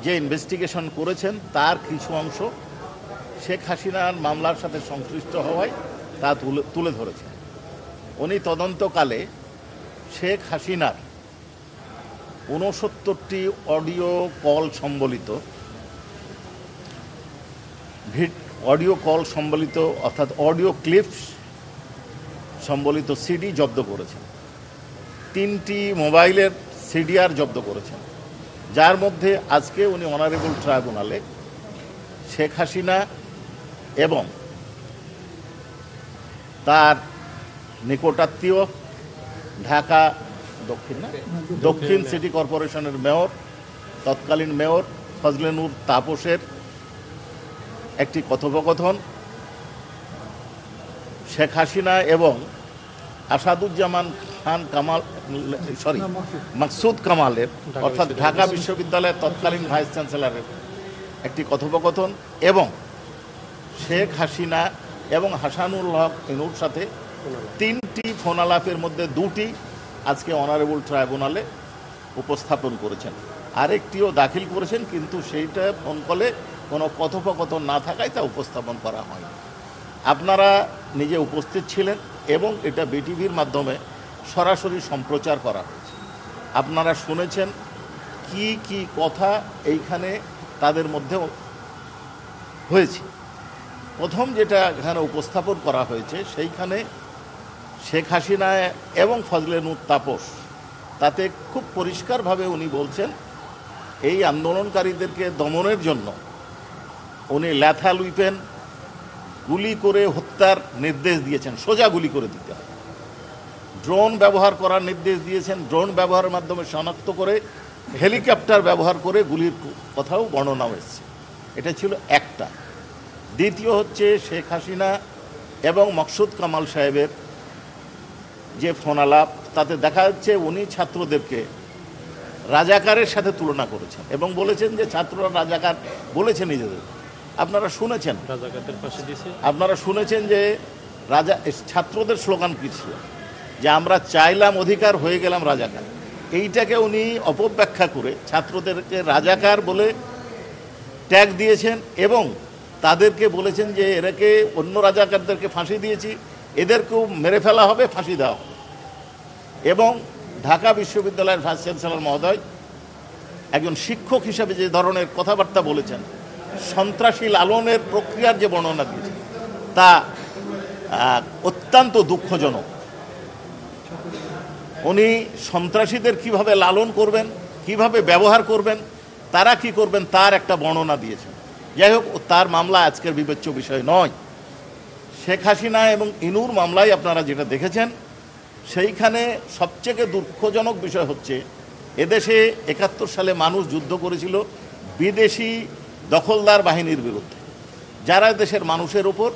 যে ইনভেস্টিগেশন করেছেন তার কিছু অংশ শেখ হাসিনার মামলার সাথে সংশ্লিষ্ট হওয়ায় তা তুলে ধরেছেন। উনি তদন্তকালে শেখ হাসিনার ৬৯টি অডিও কল সম্বলিত অর্থাৎ অডিও ক্লিপস সম্বলিত সিডি জব্দ করেছেন, 3টি মোবাইলের সিডিআর জব্দ করেছেন, যার মধ্যে আজকে উনি অনারেবল ট্রাইব্যুনালে শেখ হাসিনা এবং তার নিকটাত্মীয় ঢাকা দক্ষিণ সিটি কর্পোরেশনের মেয়র, তৎকালীন মেয়র ফজলে নূর তাপসের একটি কথোপকথন, শেখ হাসিনা এবং আসাদুজ্জামান খান মাকসুদ কামালের অর্থাৎ ঢাকা বিশ্ববিদ্যালয়ের তৎকালীন ভাইস চ্যান্সেলরের একটি কথোপকথন এবং শেখ হাসিনা এবং হাসানুল হক ইনুর সাথে 3টি ফোনালাপের মধ্যে 2টি আজকে অনারেবল ট্রাইব্যুনালে উপস্থাপন করেছেন, আরেকটিও দাখিল করেছেন, কিন্তু সেইটা ফোন কলে কোনো কথোপকথন না থাকায় তা উপস্থাপন করা হয়নি। আপনারা নিজে উপস্থিত ছিলেন এবং এটা বিটিভির মাধ্যমে সরাসরি সম্প্রচার করা হয়েছে। আপনারা শুনেছেন কি কি কথা এইখানে তাদের মধ্যে হয়েছে। প্রথম যেটা এখানে উপস্থাপন করা হয়েছে সেইখানে শেখ হাসিনা এবং ফজলে নূর তাপস তাতে খুব পরিষ্কারভাবে উনি বলছেন এই আন্দোলনকারীদেরকে দমনের জন্য উনি ল্যাথাল উইপেন গুলি করে হত্যার নির্দেশ দিয়েছেন, সোজা গুলি করে দিতে হবে। ড্রোন ব্যবহার করার নির্দেশ দিয়েছেন, ড্রোন ব্যবহারের মাধ্যমে শনাক্ত করে হেলিকপ্টার ব্যবহার করে গুলির কথাও বর্ণনা হয়েছে। এটা ছিল একটা। দ্বিতীয় হচ্ছে শেখ হাসিনা এবং মকসুদ কামাল সাহেবের যে ফোনালাপ, তাতে দেখা যাচ্ছে উনি ছাত্রদেরকে রাজাকারের সাথে তুলনা করেছেন এবং বলেছেন যে ছাত্ররা রাজাকার বলেছে নিজেদের। আপনারা শুনেছেন যে ছাত্রদের স্লোগান কী ছিল, যে আমরা চাইলাম অধিকার, হয়ে গেলাম রাজাকার। এইটাকে উনি অপব্যাখ্যা করে ছাত্রদেরকে রাজাকার বলে ট্যাগ দিয়েছেন এবং তাদেরকে বলেছেন যে এরাকে অন্য রাজাকারদেরকে ফাঁসি দিয়েছি, এদেরকেও মেরে ফেলা হবে, ফাঁসি দেওয়া হবে। এবং ঢাকা বিশ্ববিদ্যালয়ের ভাইস চ্যান্সেলর মহোদয় একজন শিক্ষক হিসাবে যে ধরনের কথাবার্তা বলেছেন, সন্ত্রাসী লালনের প্রক্রিয়ার যে বর্ণনা দিয়েছেন তা অত্যন্ত দুঃখজনক। উনি সন্ত্রাসীদের কিভাবে লালন করবেন, কিভাবে ব্যবহার করবেন, তারা কি করবেন তার একটা বর্ণনা দিয়েছেন। যাই হোক, তার মামলা আজকের বিবেচ্য বিষয় নয়। শেখ হাসিনা এবং ইনুর মামলায় আপনারা যেটা দেখেছেন, সেইখানে সবচেয়ে দুঃখজনক বিষয় হচ্ছে এদেশে ৭১ সালে মানুষ যুদ্ধ করেছিল বিদেশি দখলদার বাহিনীর বিরুদ্ধে, যারা দেশের মানুষের উপর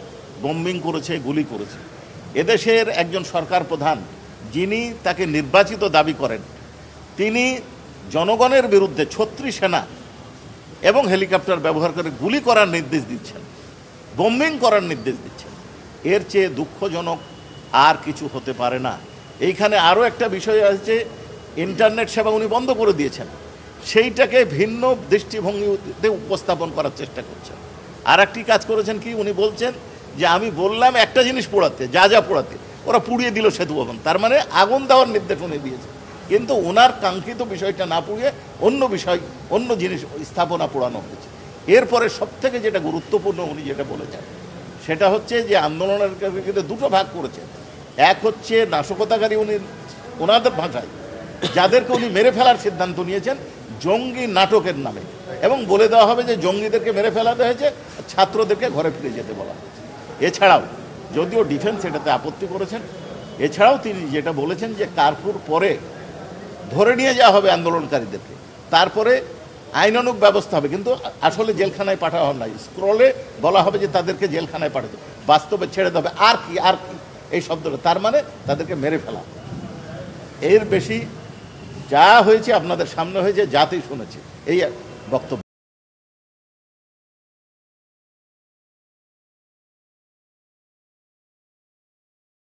বম্বিং করেছে, গুলি করেছে। এদেশের একজন সরকার প্রধান যিনি তাকে নির্বাচিত দাবি করেন, তিনি জনগণের বিরুদ্ধে ৩৬ সেনা এবং হেলিকপ্টার ব্যবহার করে গুলি করার নির্দেশ দিচ্ছেন, বম্বিং করার নির্দেশ দিচ্ছেন। এর চেয়ে দুঃখজনক আর কিছু হতে পারে না। এইখানে আরও একটা বিষয় আছে, ইন্টারনেট সেবা উনি বন্ধ করে দিয়েছেন, সেইটাকে ভিন্ন দৃষ্টিভঙ্গিতে উপস্থাপন করার চেষ্টা করছেন। আর একটি কাজ করেছেন কি, উনি বলছেন যে আমি বললাম একটা জিনিস পোড়াতে, যা পোড়াতে, ওরা পুড়িয়ে দিল সেতু ভবন, তার মানে আগুন দেওয়ার নির্দেশ উনি দিয়েছেন। কিন্তু ওনার কাঙ্ক্ষিত বিষয়টা না পুড়িয়ে অন্য জিনিস স্থাপনা পোড়ানো হয়েছে। এরপরে সবথেকে যেটা গুরুত্বপূর্ণ উনি যেটা বলেছেন সেটা হচ্ছে যে আন্দোলনের ক্ষেত্রে দুটো ভাগ করেছেন। এক হচ্ছে নাশকতাকারী, উনি ওনাদের ভাষায় যাদেরকে উনি মেরে ফেলার সিদ্ধান্ত নিয়েছেন জঙ্গি নাটকের নামে, এবং বলে দেওয়া হবে যে জঙ্গিদেরকে মেরে ফেলাতে হয়েছে, ছাত্রদেরকে ঘরে ফিরে যেতে বলা হয়েছে। এছাড়াও যদিও ডিফেন্স এটাতে আপত্তি করেছেন, এছাড়াও তিনি যেটা বলেছেন যে কারফিউর পরে ধরে নিয়ে যাওয়া হবে আন্দোলনকারীদেরকে, তারপরে আইনানুগ ব্যবস্থা হবে, কিন্তু আসলে জেলখানায় পাঠানো হবে না। স্ক্রলে বলা হবে যে তাদেরকে জেলখানায় পাঠাতে, বাস্তবে ছেড়ে দেবে। আর কি এই শব্দটা, তার মানে তাদেরকে মেরে ফেলা। এর বেশি যা হয়েছে আপনাদের সামনে হয়েছে, জাতি শুনেছে, এই বক্তব্য।